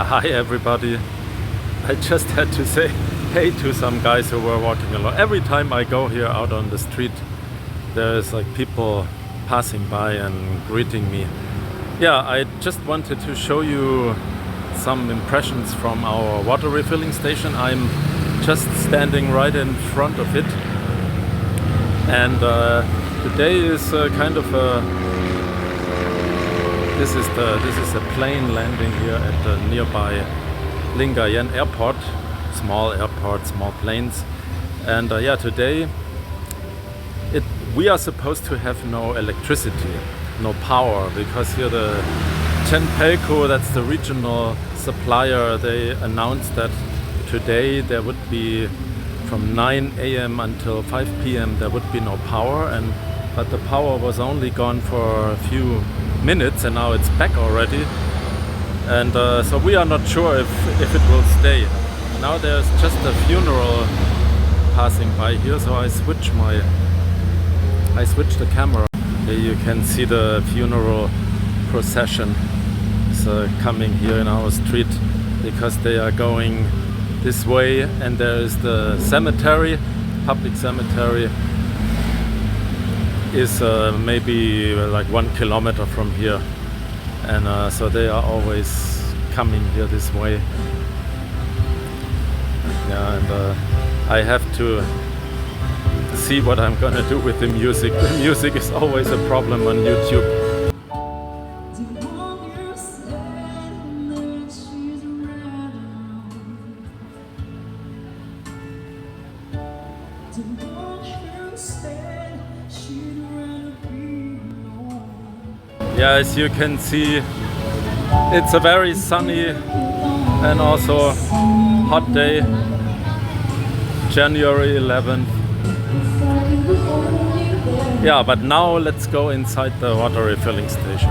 Hi everybody. I just had to say hey to some guys who were walking along. Every time I go here out on the street, there's like people passing by and greeting me. Yeah, I just wanted to show you some impressions from our water refilling station. I'm just standing right in front of it, and today is kind of a this is a plane landing here at the nearby Lingayen airport, small planes, and yeah, today we are supposed to have no electricity, no power, because here the Chenpelco, that's the regional supplier, they announced that today there would be from 9 a.m. until 5 p.m. there would be no power, but the power was only gone for a few minutes and now it's back already, and so we are not sure if it will stay. Now there's just a funeral passing by here, so I switch the camera. Here you can see the funeral procession is coming here in our street, because they are going this way, and there is the cemetery, public cemetery is maybe like 1 kilometer from here, and so they are always coming here this way. Yeah, and I have to see what I'm gonna do with the music. The music is always a problem on YouTube. Yeah, as you can see, it's a very sunny and also hot day, January 11th. Yeah, but now let's go inside the water refilling station.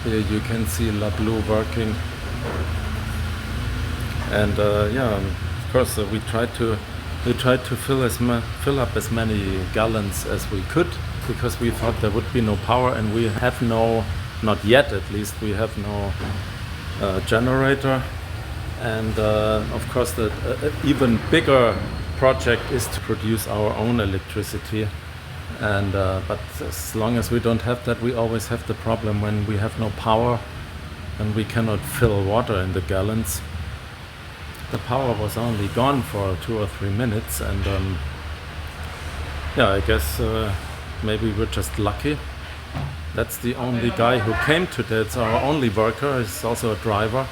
Here you can see La Blue working, and yeah, of course we tried to fill up as many gallons as we could, because we thought there would be no power, and we have not yet at least, we have no generator, and of course the even bigger project is to produce our own electricity. And but as long as we don't have that, we always have the problem when we have no power and we cannot fill water in the gallons. The power was only gone for 2 or 3 minutes, and yeah, I guess maybe we're just lucky. That's the only guy who came today. It's our only worker. He's also a driver,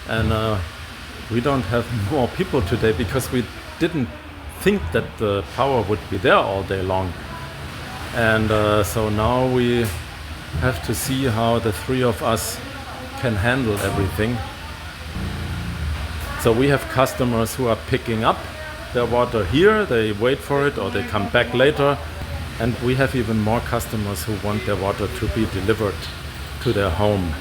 and we don't have more people today because we didn't think that the power would be there all day long. And so now we have to see how the three of us can handle everything. So we have customers who are picking up their water here, they wait for it or they come back later. And we have even more customers who want their water to be delivered to their home.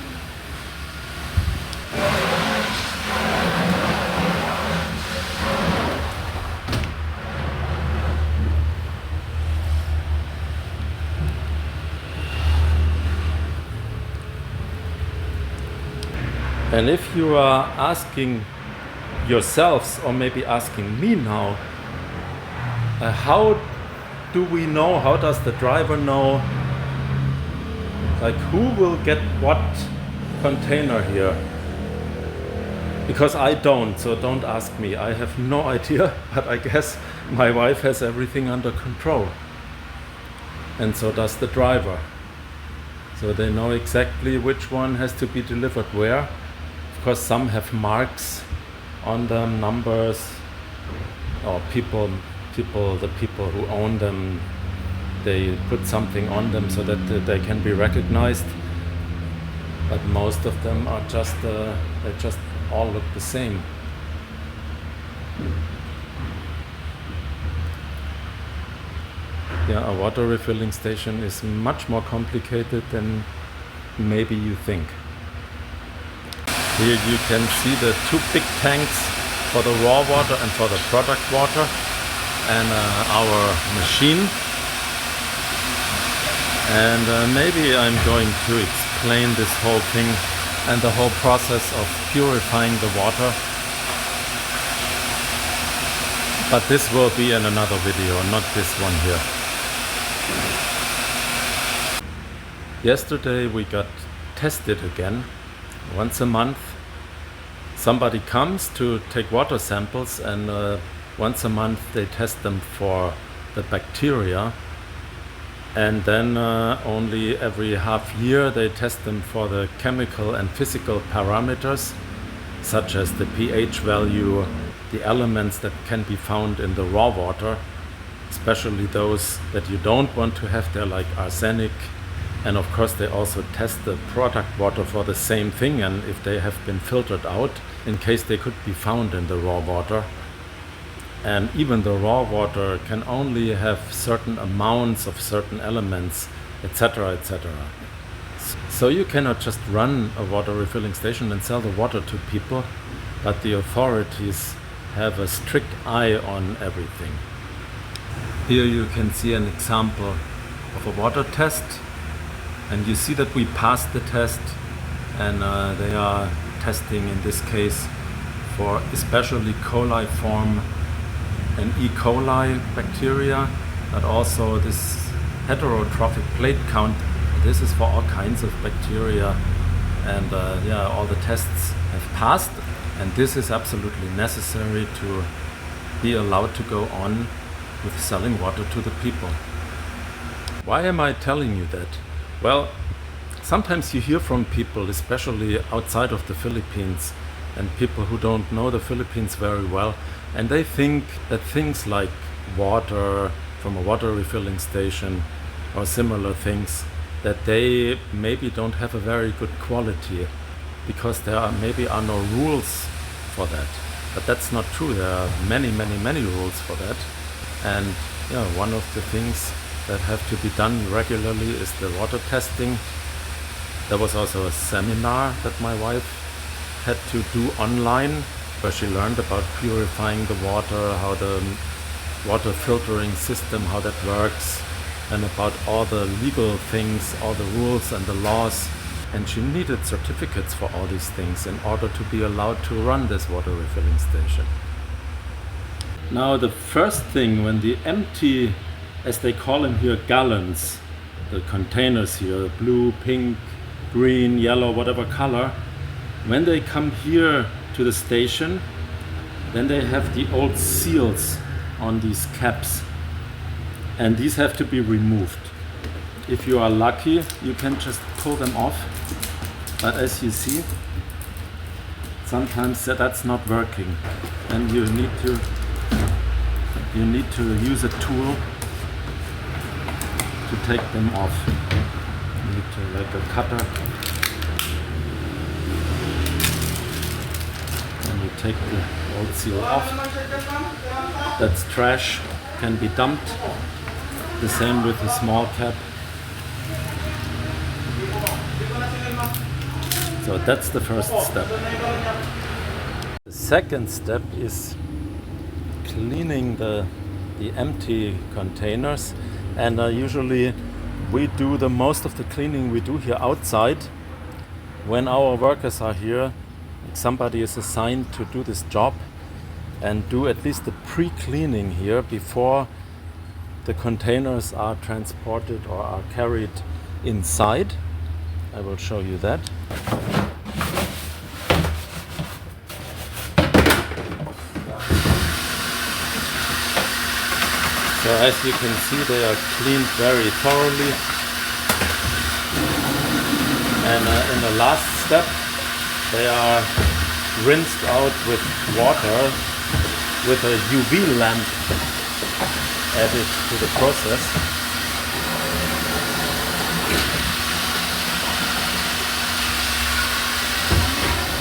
And if you are asking yourselves, or maybe asking me now, how do we know, how does the driver know, like who will get what container here? Because I don't, so don't ask me. I have no idea, but I guess my wife has everything under control. And so does the driver. So they know exactly which one has to be delivered where. Of course, some have marks on them, numbers, or the people who own them, they put something on them so that they can be recognized. But most of them are just, they just all look the same. Yeah, a water refilling station is much more complicated than maybe you think. Here you can see the two big tanks for the raw water and for the product water, and our machine. And maybe I'm going to explain this whole thing and the whole process of purifying the water. But this will be in another video, not this one here. Yesterday we got tested again. Once a month somebody comes to take water samples, and once a month they test them for the bacteria. And then only every half year they test them for the chemical and physical parameters, such as the pH value, the elements that can be found in the raw water, especially those that you don't want to have there, like arsenic. And of course they also test the product water for the same thing, and if they have been filtered out, in case they could be found in the raw water. And even the raw water can only have certain amounts of certain elements, etc., etc. So you cannot just run a water refilling station and sell the water to people, but the authorities have a strict eye on everything. Here you can see an example of a water test, and you see that we passed the test, and they are testing in this case for especially coliform and E. coli bacteria, but also this heterotrophic plate count. This is for all kinds of bacteria, and yeah, all the tests have passed, and this is absolutely necessary to be allowed to go on with selling water to the people. Why am I telling you that? Well, sometimes you hear from people, especially outside of the Philippines, and people who don't know the Philippines very well, and they think that things like water from a water refilling station or similar things, that they maybe don't have a very good quality because there are maybe no rules for that. But that's not true. There are many rules for that. And yeah, one of the things that have to be done regularly is the water testing. There was also a seminar that my wife had to do online, where she learned about purifying the water, how the water filtering system, how that works, and about all the legal things, all the rules and the laws. And she needed certificates for all these things in order to be allowed to run this water refilling station. Now the first thing, when the empty, as they call them here, gallons, the containers here, blue, pink, green, yellow, whatever color, when they come here to the station, then they have the old seals on these caps, and these have to be removed. If you are lucky, you can just pull them off, but as you see, sometimes that's not working, and you need to use a tool to take them off. You need to, like a cutter, and you take the old seal off. That's trash, can be dumped. The same with the small cap. So that's the first step. The second step is cleaning the empty containers, and usually we do the most of the cleaning we do here outside. When our workers are here, somebody is assigned to do this job and do at least the pre-cleaning here before the containers are transported or are carried inside. I will show you that. So as you can see, they are cleaned very thoroughly. And in the last step, they are rinsed out with water with a UV lamp added to the process.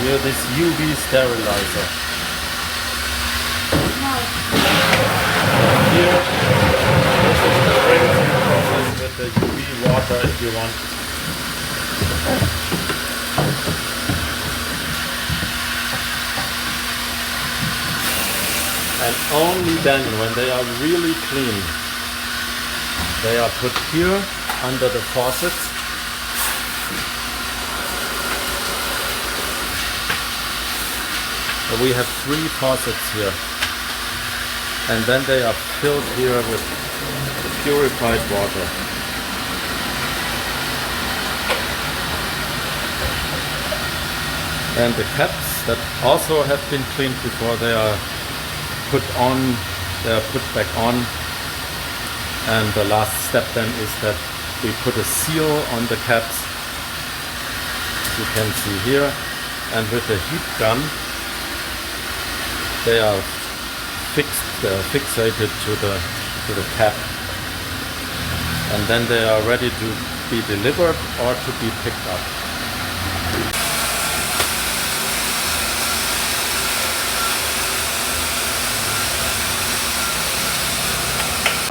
Here, this UV sterilizer. Here, this is the rinsing process with the UV water if you want. And only then, when they are really clean, they are put here under the faucets. So we have 3 faucets here. And then they are filled here with purified water. And the caps that also have been cleaned before, they are put back on. And the last step then is that we put a seal on the caps, as you can see here, and with a heat gun they are fixated to the cap, and then they are ready to be delivered or to be picked up.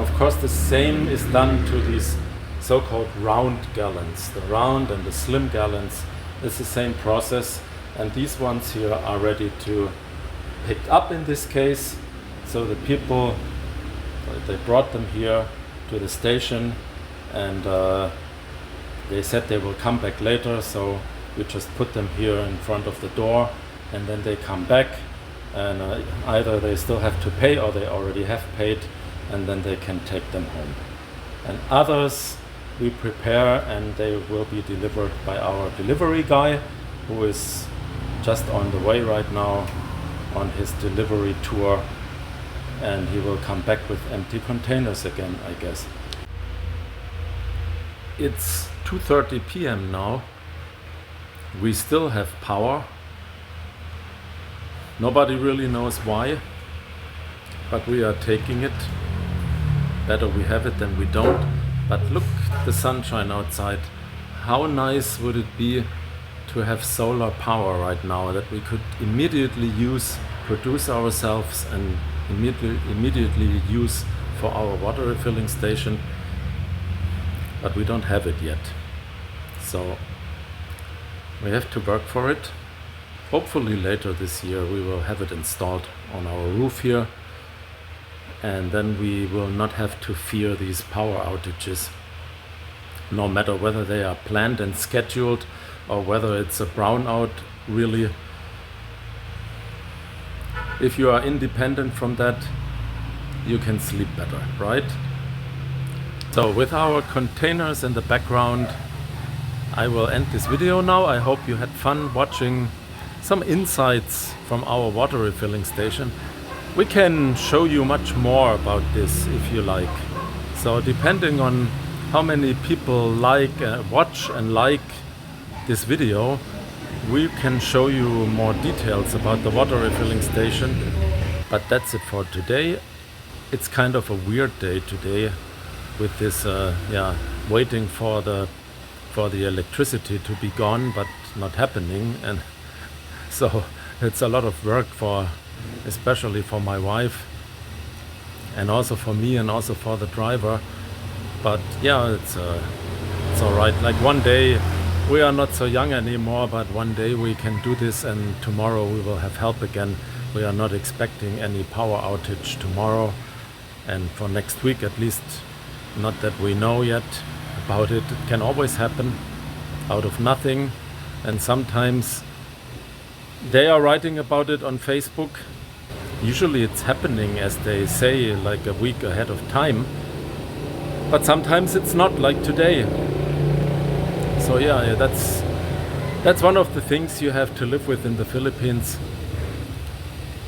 Of course, the same is done to these so-called round gallons. The round and the slim gallons is the same process, and these ones here are ready to picked up in this case. So the people, they brought them here to the station, and they said they will come back later, so we just put them here in front of the door, and then they come back, and either they still have to pay or they already have paid, and then they can take them home. And others we prepare, and they will be delivered by our delivery guy, who is just on the way right now on his delivery tour, and he will come back with empty containers again, I guess. It's 2:30 p.m. now. We still have power. Nobody really knows why, but we are taking it. Better we have it than we don't. But look at the sunshine outside. How nice would it be to have solar power right now that we could immediately produce ourselves and immediately use for our water refilling station, but we don't have it yet. So we have to work for it. Hopefully later this year we will have it installed on our roof here, and then we will not have to fear these power outages, no matter whether they are planned and scheduled or whether it's a brownout. Really, if you are independent from that, you can sleep better, right? So with our containers in the background, I will end this video now. I hope you had fun watching some insights from our water refilling station. We can show you much more about this if you like. So depending on how many people watch and like this video, we can show you more details about the water refilling station. But that's it for today. It's kind of a weird day today with this waiting for the electricity to be gone but not happening, and so it's a lot of work especially for my wife, and also for me, and also for the driver. But yeah, it's all right. Like one day, we are not so young anymore, but one day we can do this, and tomorrow we will have help again. We are not expecting any power outage tomorrow, and for next week at least, not that we know yet about it. It can always happen out of nothing, and sometimes they are writing about it on Facebook. Usually it's happening, as they say, like a week ahead of time, but sometimes it's not, like today. So yeah, that's one of the things you have to live with in the Philippines.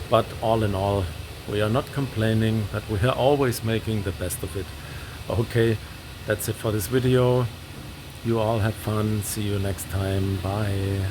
But all in all, we are not complaining, but we are always making the best of it. Okay, that's it for this video. You all have fun. See you next time. Bye.